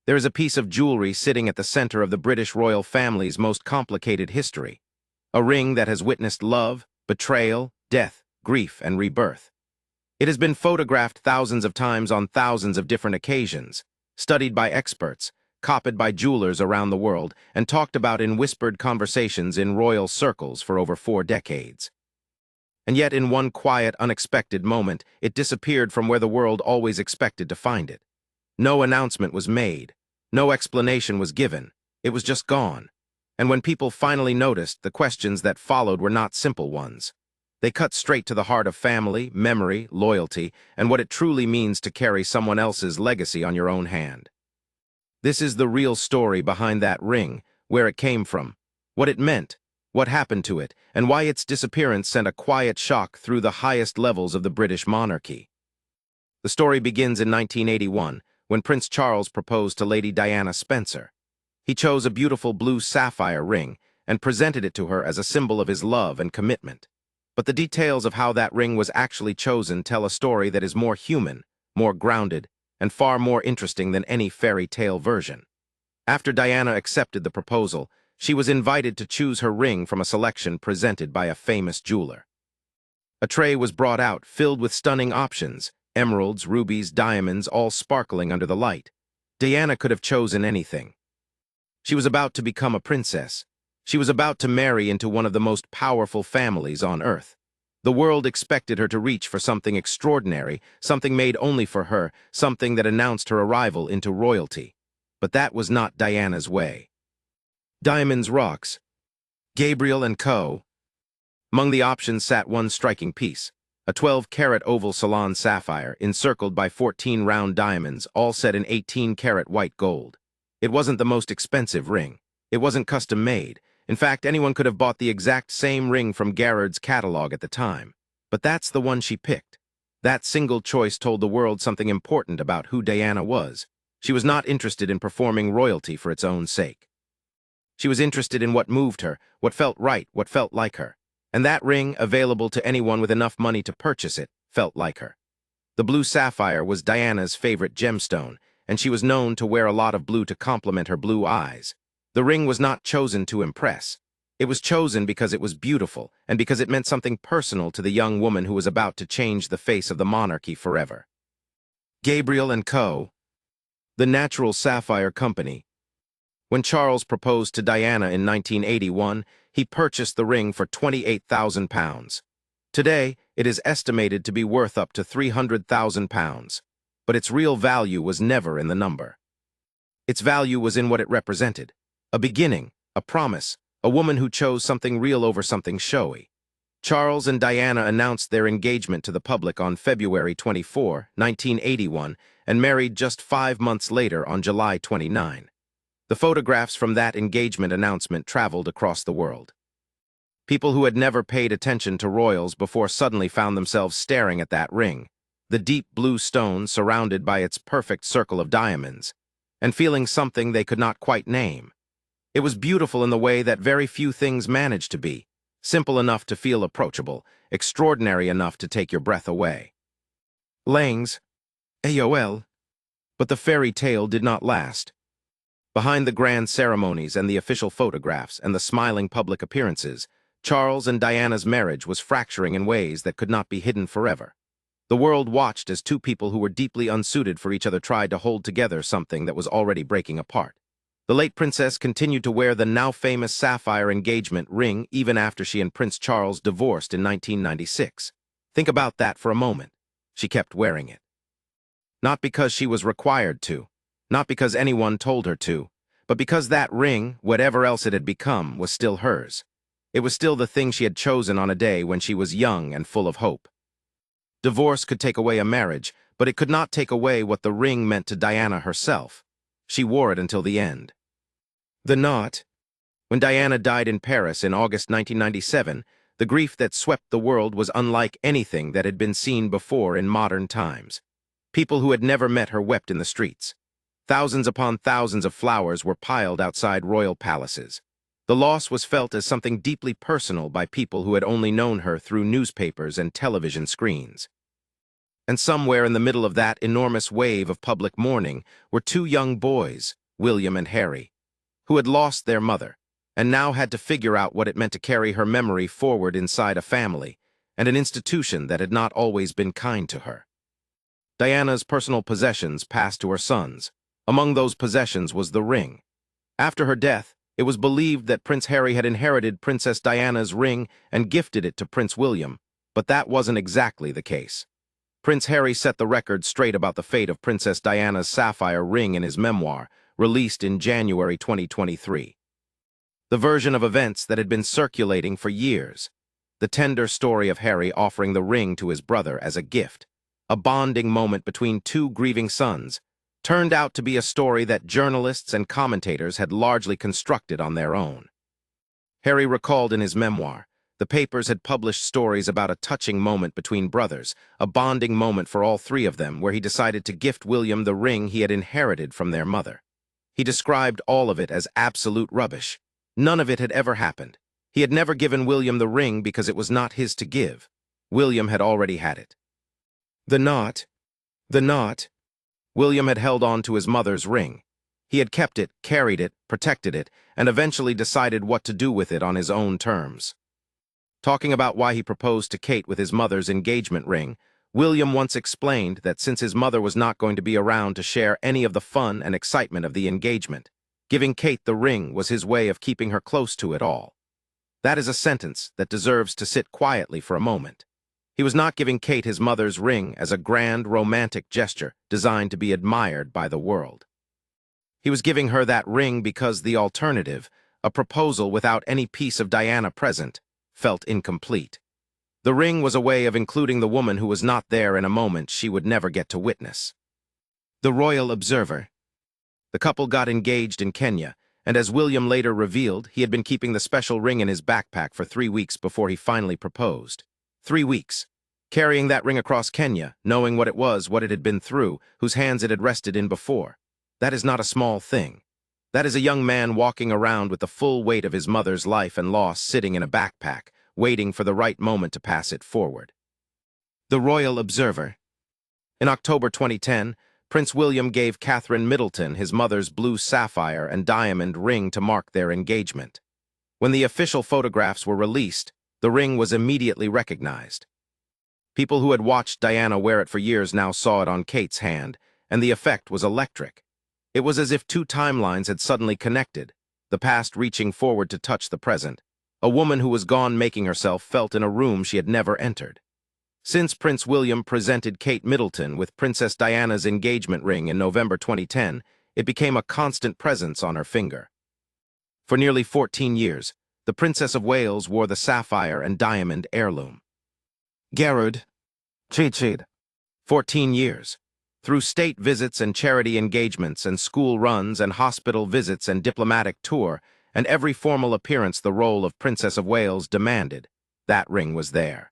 There is a piece of jewelry sitting at the center of the British royal family's most complicated history. A ring that has witnessed love, betrayal, death, grief, and rebirth. It has been photographed thousands of times on thousands of different occasions, studied by experts, copied by jewelers around the world, and talked about in whispered conversations in royal circles for over 4 decades. And yet, in one quiet, unexpected moment, it disappeared from where the world always expected to find it. No announcement was made. No explanation was given. It was just gone. And when people finally noticed, the questions that followed were not simple ones. They cut straight to the heart of family, memory, loyalty, and what it truly means to carry someone else's legacy on your own hand. This is the real story behind that ring, where it came from, what it meant, what happened to it, and why its disappearance sent a quiet shock through the highest levels of the British monarchy. The story begins in 1981, when Prince Charles proposed to Lady Diana Spencer. He chose a beautiful blue sapphire ring and presented it to her as a symbol of his love and commitment. But the details of how that ring was actually chosen tell a story that is more human, more grounded, and far more interesting than any fairy tale version. After Diana accepted the proposal, she was invited to choose her ring from a selection presented by a famous jeweler. A tray was brought out filled with stunning options, emeralds, rubies, diamonds, all sparkling under the light. Diana could have chosen anything. She was about to become a princess. She was about to marry into one of the most powerful families on earth. The world expected her to reach for something extraordinary, something made only for her, something that announced her arrival into royalty. But that was not Diana's way. Diamonds Rocks, Gabriel & Co. Among the options sat one striking piece, a 12-carat oval Ceylon sapphire encircled by 14 round diamonds, all set in 18-carat white gold. It wasn't the most expensive ring. It wasn't custom-made. In fact, anyone could have bought the exact same ring from Garrard's catalog at the time. But that's the one she picked. That single choice told the world something important about who Diana was. She was not interested in performing royalty for its own sake. She was interested in what moved her, what felt right, what felt like her. And that ring, available to anyone with enough money to purchase it, felt like her. The blue sapphire was Diana's favorite gemstone, and she was known to wear a lot of blue to complement her blue eyes. The ring was not chosen to impress. It was chosen because it was beautiful and because it meant something personal to the young woman who was about to change the face of the monarchy forever. Gabriel & Co., the Natural Sapphire Company. When Charles proposed to Diana in 1981, he purchased the ring for £28,000. Today, it is estimated to be worth up to £300,000, but its real value was never in the number. Its value was in what it represented. A beginning, a promise, a woman who chose something real over something showy. Charles and Diana announced their engagement to the public on February 24, 1981, and married just 5 months later on July 29. The photographs from that engagement announcement traveled across the world. People who had never paid attention to royals before suddenly found themselves staring at that ring, the deep blue stone surrounded by its perfect circle of diamonds, and feeling something they could not quite name. It was beautiful in the way that very few things manage to be, simple enough to feel approachable, extraordinary enough to take your breath away. Langs, AOL. But the fairy tale did not last. Behind the grand ceremonies and the official photographs and the smiling public appearances, Charles and Diana's marriage was fracturing in ways that could not be hidden forever. The world watched as two people who were deeply unsuited for each other tried to hold together something that was already breaking apart. The late princess continued to wear the now-famous sapphire engagement ring even after she and Prince Charles divorced in 1996. Think about that for a moment. She kept wearing it. Not because she was required to, not because anyone told her to, but because that ring, whatever else it had become, was still hers. It was still the thing she had chosen on a day when she was young and full of hope. Divorce could take away a marriage, but it could not take away what the ring meant to Diana herself. She wore it until the end. The knot. When Diana died in Paris in August 1997, the grief that swept the world was unlike anything that had been seen before in modern times. People who had never met her wept in the streets. Thousands upon thousands of flowers were piled outside royal palaces. The loss was felt as something deeply personal by people who had only known her through newspapers and television screens. And somewhere in the middle of that enormous wave of public mourning were two young boys, William and Harry, who had lost their mother, and now had to figure out what it meant to carry her memory forward inside a family and an institution that had not always been kind to her. Diana's personal possessions passed to her sons. Among those possessions was the ring. After her death, it was believed that Prince Harry had inherited Princess Diana's ring and gifted it to Prince William, but that wasn't exactly the case. Prince Harry set the record straight about the fate of Princess Diana's sapphire ring in his memoir, released in January 2023. The version of events that had been circulating for years. The tender story of Harry offering the ring to his brother as a gift, a bonding moment between two grieving sons, turned out to be a story that journalists and commentators had largely constructed on their own. Harry recalled in his memoir, the papers had published stories about a touching moment between brothers, a bonding moment for all three of them, where he decided to gift William the ring he had inherited from their mother. He described all of it as absolute rubbish. None of it had ever happened. He had never given William the ring because it was not his to give. William had already had it. The knot. William had held on to his mother's ring. He had kept it, carried it, protected it, and eventually decided what to do with it on his own terms. Talking about why he proposed to Kate with his mother's engagement ring, William once explained that since his mother was not going to be around to share any of the fun and excitement of the engagement, giving Kate the ring was his way of keeping her close to it all. That is a sentence that deserves to sit quietly for a moment. He was not giving Kate his mother's ring as a grand, romantic gesture designed to be admired by the world. He was giving her that ring because the alternative, a proposal without any piece of Diana present, felt incomplete. The ring was a way of including the woman who was not there in a moment she would never get to witness. The Royal Observer. The couple got engaged in Kenya, and as William later revealed, he had been keeping the special ring in his backpack for 3 weeks before he finally proposed. 3 weeks. Carrying that ring across Kenya, knowing what it was, what it had been through, whose hands it had rested in before. That is not a small thing. That is a young man walking around with the full weight of his mother's life and loss sitting in a backpack, waiting for the right moment to pass it forward. The Royal Observer. In October 2010, Prince William gave Catherine Middleton his mother's blue sapphire and diamond ring to mark their engagement. When the official photographs were released, the ring was immediately recognized. People who had watched Diana wear it for years now saw it on Kate's hand, and the effect was electric. It was as if two timelines had suddenly connected, the past reaching forward to touch the present. A woman who was gone making herself felt in a room she had never entered. Since Prince William presented Kate Middleton with Princess Diana's engagement ring in November 2010, it became a constant presence on her finger. For nearly 14 years, the Princess of Wales wore the sapphire and diamond heirloom. Gerard. Chichid. 14 years. Through state visits and charity engagements and school runs and hospital visits and diplomatic tour, and every formal appearance the role of Princess of Wales demanded, that ring was there.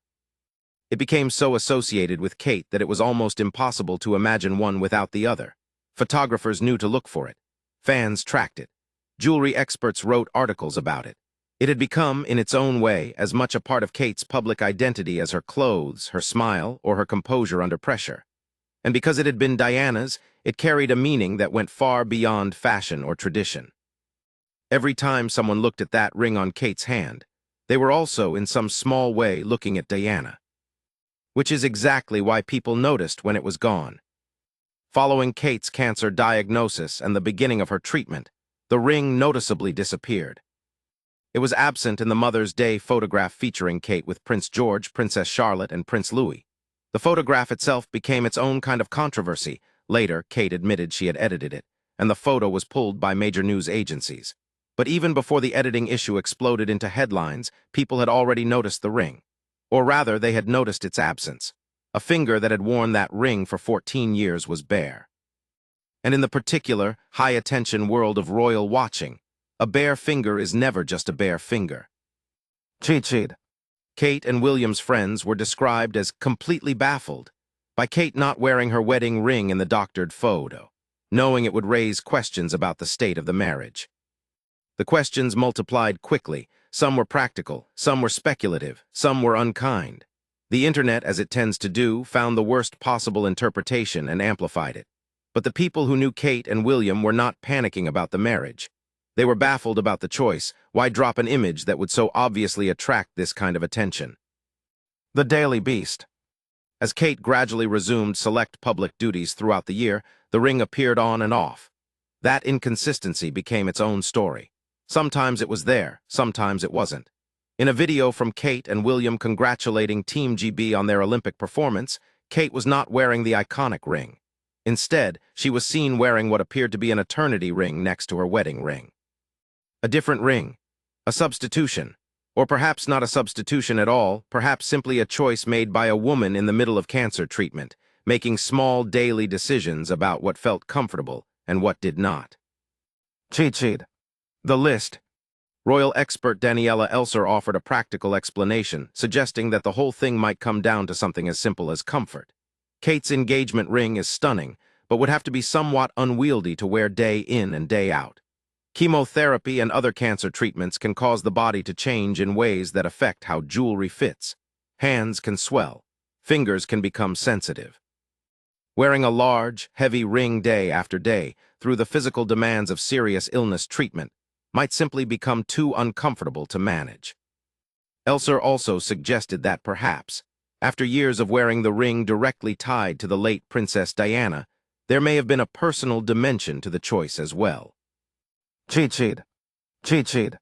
It became so associated with Kate that it was almost impossible to imagine one without the other. Photographers knew to look for it. Fans tracked it. Jewelry experts wrote articles about it. It had become, in its own way, as much a part of Kate's public identity as her clothes, her smile, or her composure under pressure. And because it had been Diana's, it carried a meaning that went far beyond fashion or tradition. Every time someone looked at that ring on Kate's hand, they were also, in some small way, looking at Diana. Which is exactly why people noticed when it was gone. Following Kate's cancer diagnosis and the beginning of her treatment, the ring noticeably disappeared. It was absent in the Mother's Day photograph featuring Kate with Prince George, Princess Charlotte, and Prince Louis. The photograph itself became its own kind of controversy. Later, Kate admitted she had edited it, and the photo was pulled by major news agencies. But even before the editing issue exploded into headlines, people had already noticed the ring. Or rather, they had noticed its absence. A finger that had worn that ring for 14 years was bare. And in the particular, high-attention world of royal watching, a bare finger is never just a bare finger. Chichid. Kate and William's friends were described as completely baffled by Kate not wearing her wedding ring in the doctored photo, knowing it would raise questions about the state of the marriage. The questions multiplied quickly. Some were practical, some were speculative, some were unkind. The internet, as it tends to do, found the worst possible interpretation and amplified it. But the people who knew Kate and William were not panicking about the marriage. They were baffled about the choice. Why drop an image that would so obviously attract this kind of attention? The Daily Beast. As Kate gradually resumed select public duties throughout the year, the ring appeared on and off. That inconsistency became its own story. Sometimes it was there, sometimes it wasn't. In a video from Kate and William congratulating Team GB on their Olympic performance, Kate was not wearing the iconic ring. Instead, she was seen wearing what appeared to be an eternity ring next to her wedding ring. A different ring, a substitution, or perhaps not a substitution at all, perhaps simply a choice made by a woman in the middle of cancer treatment, making small daily decisions about what felt comfortable and what did not. Cheat sheet. The list. Royal expert Daniela Elser offered a practical explanation, suggesting that the whole thing might come down to something as simple as comfort. Kate's engagement ring is stunning, but would have to be somewhat unwieldy to wear day in and day out. Chemotherapy and other cancer treatments can cause the body to change in ways that affect how jewelry fits. Hands can swell. Fingers can become sensitive. Wearing a large, heavy ring day after day through the physical demands of serious illness treatment might simply become too uncomfortable to manage. Elser also suggested that perhaps, after years of wearing the ring directly tied to the late Princess Diana, there may have been a personal dimension to the choice as well. Cheat sheet. Cheat sheet.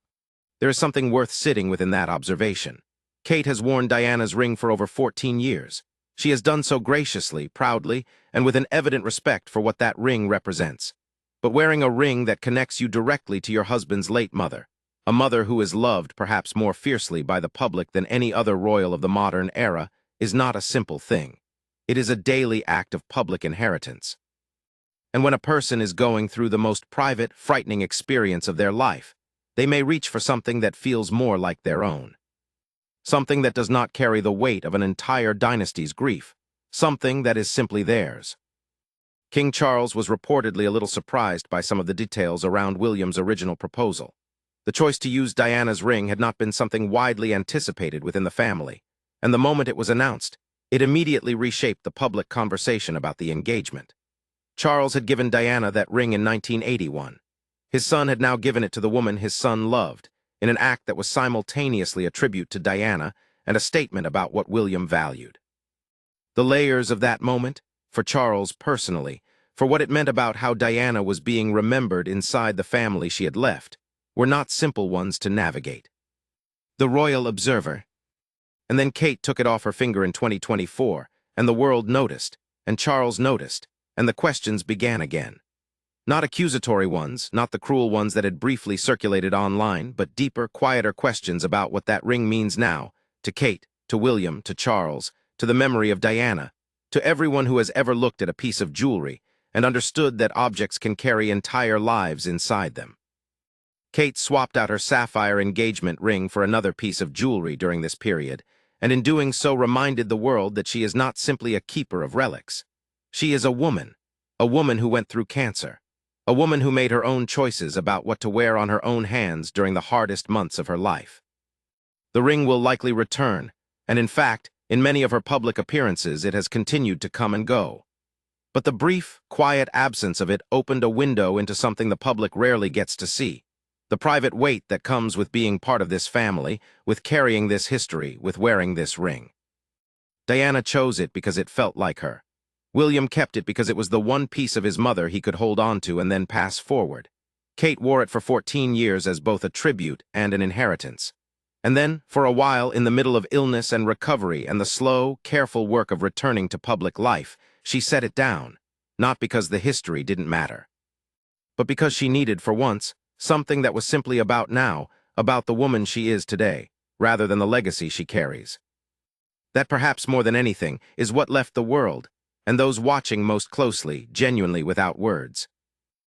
There is something worth sitting within that observation. Kate has worn Diana's ring for over 14 years. She has done so graciously, proudly, and with an evident respect for what that ring represents. But wearing a ring that connects you directly to your husband's late mother, a mother who is loved perhaps more fiercely by the public than any other royal of the modern era, is not a simple thing. It is a daily act of public inheritance. And when a person is going through the most private, frightening experience of their life, they may reach for something that feels more like their own. Something that does not carry the weight of an entire dynasty's grief. Something that is simply theirs. King Charles was reportedly a little surprised by some of the details around William's original proposal. The choice to use Diana's ring had not been something widely anticipated within the family, and the moment it was announced, it immediately reshaped the public conversation about the engagement. Charles had given Diana that ring in 1981. His son had now given it to the woman his son loved, in an act that was simultaneously a tribute to Diana and a statement about what William valued. The layers of that moment, for Charles personally, for what it meant about how Diana was being remembered inside the family she had left, were not simple ones to navigate. The Royal Observer. And then Kate took it off her finger in 2024, and the world noticed, and Charles noticed, and the questions began again. Not accusatory ones, not the cruel ones that had briefly circulated online, but deeper, quieter questions about what that ring means now, to Kate, to William, to Charles, to the memory of Diana, to everyone who has ever looked at a piece of jewelry and understood that objects can carry entire lives inside them. Kate swapped out her sapphire engagement ring for another piece of jewelry during this period, and in doing so reminded the world that she is not simply a keeper of relics. She is a woman who went through cancer, a woman who made her own choices about what to wear on her own hands during the hardest months of her life. The ring will likely return, and in fact, in many of her public appearances, it has continued to come and go. But the brief, quiet absence of it opened a window into something the public rarely gets to see. The private weight that comes with being part of this family, with carrying this history, with wearing this ring. Diana chose it because it felt like her. William kept it because it was the one piece of his mother he could hold on to and then pass forward. Kate wore it for 14 years as both a tribute and an inheritance. And then, for a while, in the middle of illness and recovery and the slow, careful work of returning to public life, she set it down, not because the history didn't matter, but because she needed, for once, something that was simply about now, about the woman she is today, rather than the legacy she carries. That perhaps more than anything is what left the world, and those watching most closely, genuinely without words.